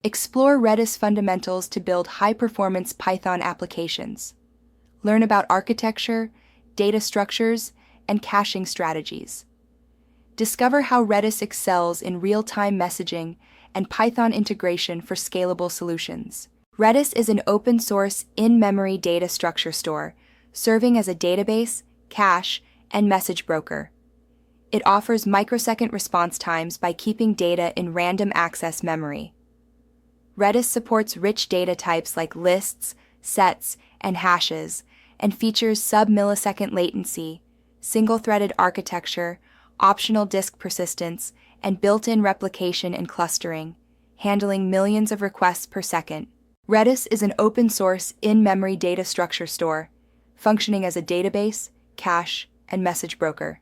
Explore Redis fundamentals to build high-performance Python applications. Learn about architecture, data structures, and caching strategies. Discover how Redis excels in real-time messaging and Python integration for scalable solutions. Redis is an open-source, in-memory data structure store, serving as a database, cache, and message broker. It offers microsecond response times by keeping data in random access memory. Redis supports rich data types like lists, sets, and hashes, and features sub-millisecond latency, single-threaded architecture, optional disk persistence, and built-in replication and clustering, handling millions of requests per second. Redis is an open-source, in-memory data structure store, functioning as a database, cache, and message broker.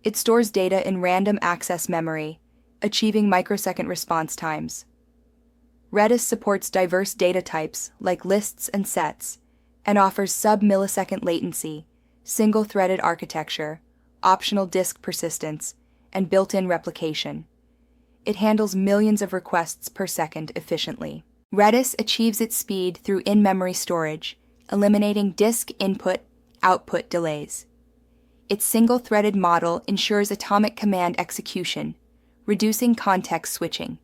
It stores data in random access memory, achieving microsecond response times. Redis supports diverse data types like lists and sets, and offers sub-millisecond latency, single-threaded architecture, optional disk persistence, and built-in replication. It handles millions of requests per second efficiently. Redis achieves its speed through in-memory storage, eliminating disk input-output delays. Its single-threaded model ensures atomic command execution, reducing context switching.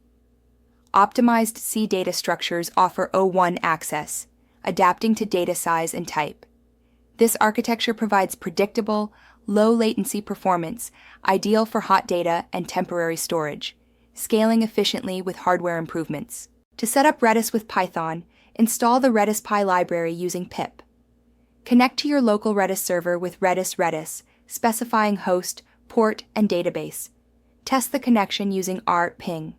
Optimized C data structures offer O1 access, adapting to data size and type. This architecture provides predictable, low-latency performance, ideal for hot data and temporary storage, scaling efficiently with hardware improvements. To set up Redis with Python, install the RedisPy library using pip. Connect to your local Redis server with Redis, specifying host, port, and database. Test the connection using rping.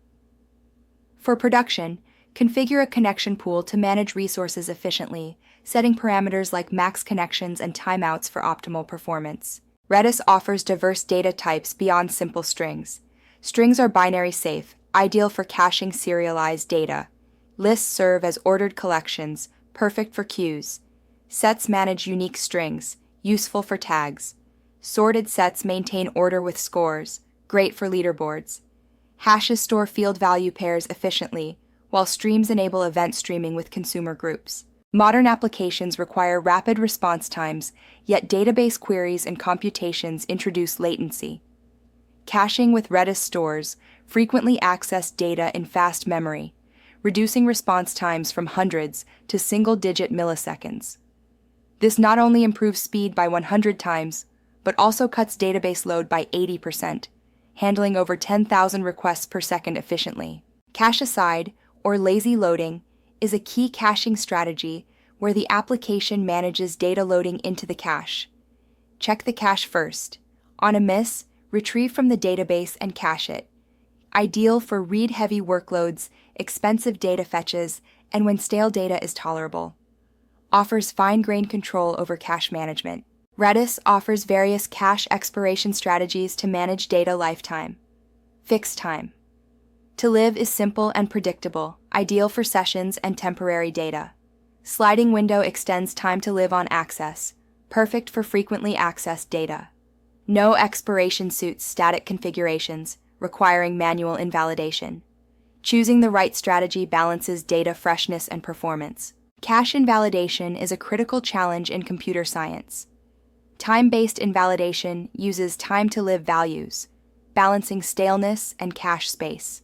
For production, configure a connection pool to manage resources efficiently, setting parameters like max connections and timeouts for optimal performance. Redis offers diverse data types beyond simple strings. Strings are binary safe, ideal for caching serialized data. Lists serve as ordered collections, perfect for queues. Sets manage unique strings, useful for tags. Sorted sets maintain order with scores, great for leaderboards. Hashes store field value pairs efficiently, while streams enable event streaming with consumer groups. Modern applications require rapid response times, yet database queries and computations introduce latency. Caching with Redis stores frequently access data in fast memory, reducing response times from hundreds to single-digit milliseconds. This not only improves speed by 100 times, but also cuts database load by 80%, handling over 10,000 requests per second efficiently. Cache-aside, or lazy loading, is a key caching strategy where the application manages data loading into the cache. Check the cache first. On a miss, retrieve from the database and cache it. Ideal for read-heavy workloads, expensive data fetches, and when stale data is tolerable. Offers fine-grained control over cache management. Redis offers various cache expiration strategies to manage data lifetime. Fixed time. To live is simple and predictable, ideal for sessions and temporary data. Sliding window extends time to live on access, perfect for frequently accessed data. No expiration suits static configurations, requiring manual invalidation. Choosing the right strategy balances data freshness and performance. Cache invalidation is a critical challenge in computer science. Time-based invalidation uses time-to-live values, balancing staleness and cache space.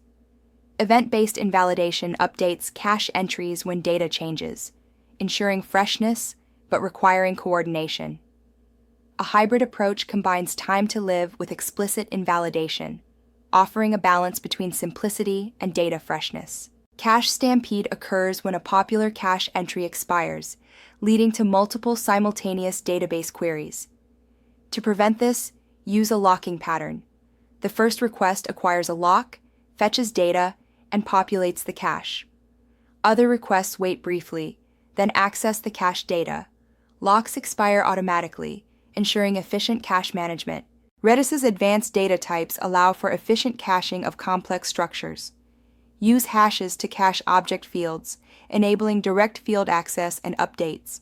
Event-based invalidation updates cache entries when data changes, ensuring freshness but requiring coordination. A hybrid approach combines time-to-live with explicit invalidation, offering a balance between simplicity and data freshness. Cache stampede occurs when a popular cache entry expires, leading to multiple simultaneous database queries. To prevent this, use a locking pattern. The first request acquires a lock, fetches data, and populates the cache. Other requests wait briefly, then access the cache data. Locks expire automatically, ensuring efficient cache management. Redis's advanced data types allow for efficient caching of complex structures. Use hashes to cache object fields, enabling direct field access and updates.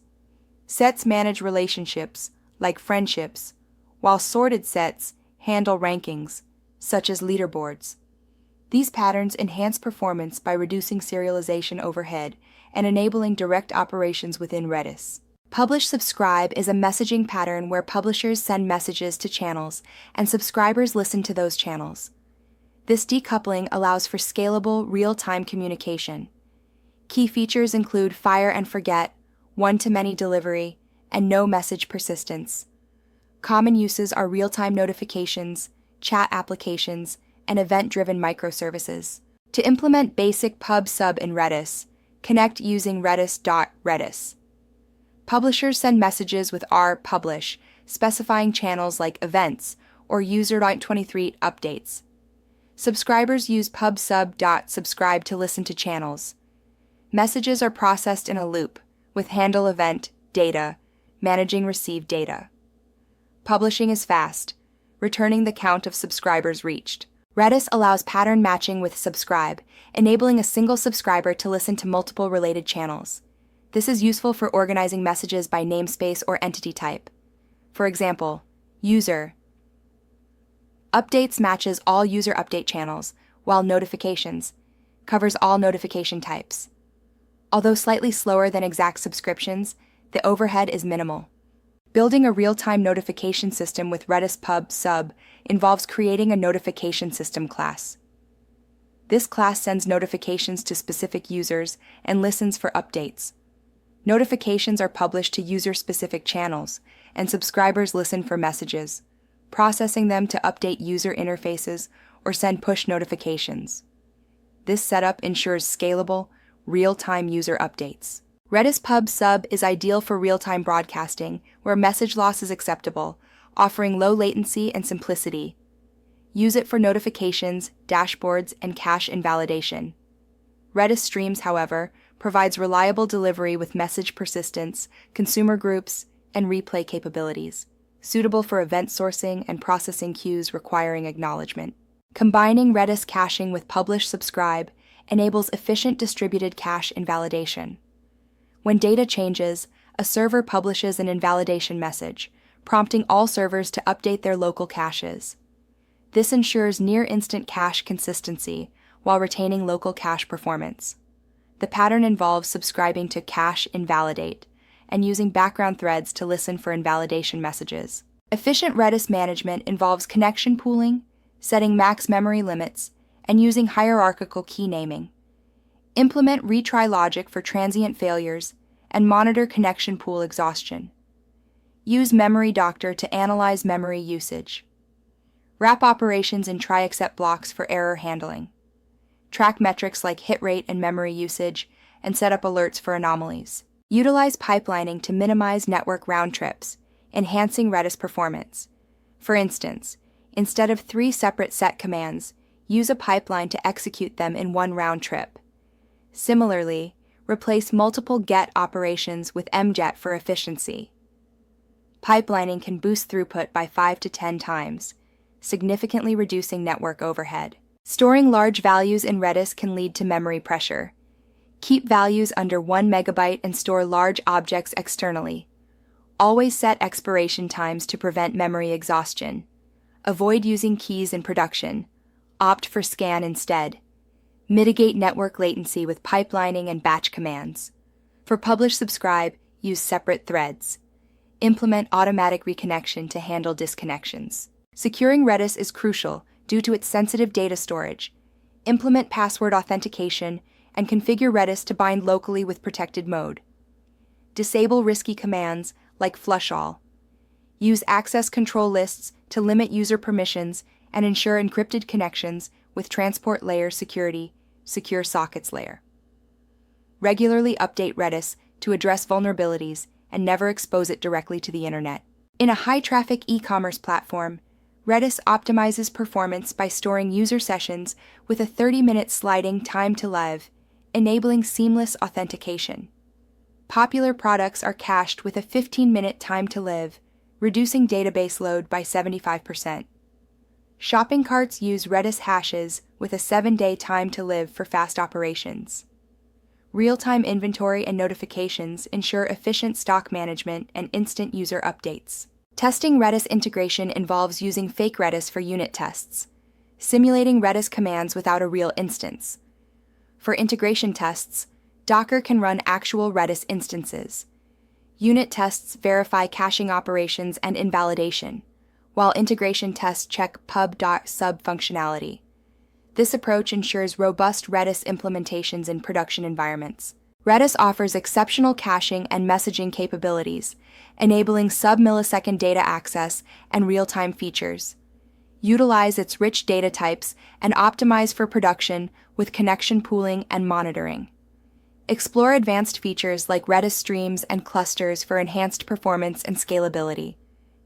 Sets manage relationships, like friendships, while sorted sets handle rankings, such as leaderboards. These patterns enhance performance by reducing serialization overhead and enabling direct operations within Redis. Publish-subscribe is a messaging pattern where publishers send messages to channels and subscribers listen to those channels. This decoupling allows for scalable, real-time communication. Key features include fire and forget, one-to-many delivery, and no message persistence. Common uses are real-time notifications, chat applications, and event-driven microservices. To implement basic PubSub in Redis, connect using redis.redis. Publishers send messages with r/publish, specifying channels like events or user.23 updates. Subscribers use PubSub.subscribe to listen to channels. Messages are processed in a loop, with handle event, data, managing received data. Publishing is fast, returning the count of subscribers reached. Redis allows pattern matching with subscribe, enabling a single subscriber to listen to multiple related channels. This is useful for organizing messages by namespace or entity type. For example, user updates matches all user update channels, while notifications covers all notification types. Although slightly slower than exact subscriptions, the overhead is minimal. Building a real-time notification system with Redis PubSub involves creating a notification system class. This class sends notifications to specific users and listens for updates. Notifications are published to user-specific channels, and subscribers listen for messages, processing them to update user interfaces or send push notifications. This setup ensures scalable, real-time user updates. Redis PubSub is ideal for real-time broadcasting, where message loss is acceptable, offering low latency and simplicity. Use it for notifications, dashboards, and cache invalidation. Redis Streams, however, provides reliable delivery with message persistence, consumer groups, and replay capabilities, suitable for event sourcing and processing queues requiring acknowledgement. Combining Redis caching with publish-subscribe enables efficient distributed cache invalidation. When data changes, a server publishes an invalidation message, prompting all servers to update their local caches. This ensures near-instant cache consistency while retaining local cache performance. The pattern involves subscribing to cache invalidate and using background threads to listen for invalidation messages. Efficient Redis management involves connection pooling, setting max memory limits, and using hierarchical key naming. Implement retry logic for transient failures and monitor connection pool exhaustion. Use Memory Doctor to analyze memory usage. Wrap operations in try-except blocks for error handling. Track metrics like hit rate and memory usage, and set up alerts for anomalies. Utilize pipelining to minimize network round trips, enhancing Redis performance. For instance, instead of 3 separate set commands, use a pipeline to execute them in one round trip. Similarly, replace multiple GET operations with mget for efficiency. Pipelining can boost throughput by 5 to 10 times, significantly reducing network overhead. Storing large values in Redis can lead to memory pressure. Keep values under 1 megabyte and store large objects externally. Always set expiration times to prevent memory exhaustion. Avoid using keys in production. Opt for scan instead. Mitigate network latency with pipelining and batch commands. For publish-subscribe, use separate threads. Implement automatic reconnection to handle disconnections. Securing Redis is crucial due to its sensitive data storage. Implement password authentication and configure Redis to bind locally with protected mode. Disable risky commands like flush all. Use access control lists to limit user permissions and ensure encrypted connections with transport layer security, secure sockets layer. Regularly update Redis to address vulnerabilities and never expose it directly to the internet. In a high-traffic e-commerce platform, Redis optimizes performance by storing user sessions with a 30-minute sliding time to live, enabling seamless authentication. Popular products are cached with a 15-minute time to live, reducing database load by 75%. Shopping carts use Redis hashes with a 7-day time to live for fast operations. Real-time inventory and notifications ensure efficient stock management and instant user updates. Testing Redis integration involves using fake Redis for unit tests. simulating Redis commands without a real instance. For integration tests, Docker can run actual Redis instances. Unit tests verify caching operations and invalidation, while integration tests check PubSub functionality. This approach ensures robust Redis implementations in production environments. Redis offers exceptional caching and messaging capabilities, enabling sub-millisecond data access and real-time features. Utilize its rich data types and optimize for production with connection pooling and monitoring. Explore advanced features like Redis streams and clusters for enhanced performance and scalability.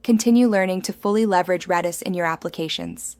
Continue learning to fully leverage Redis in your applications.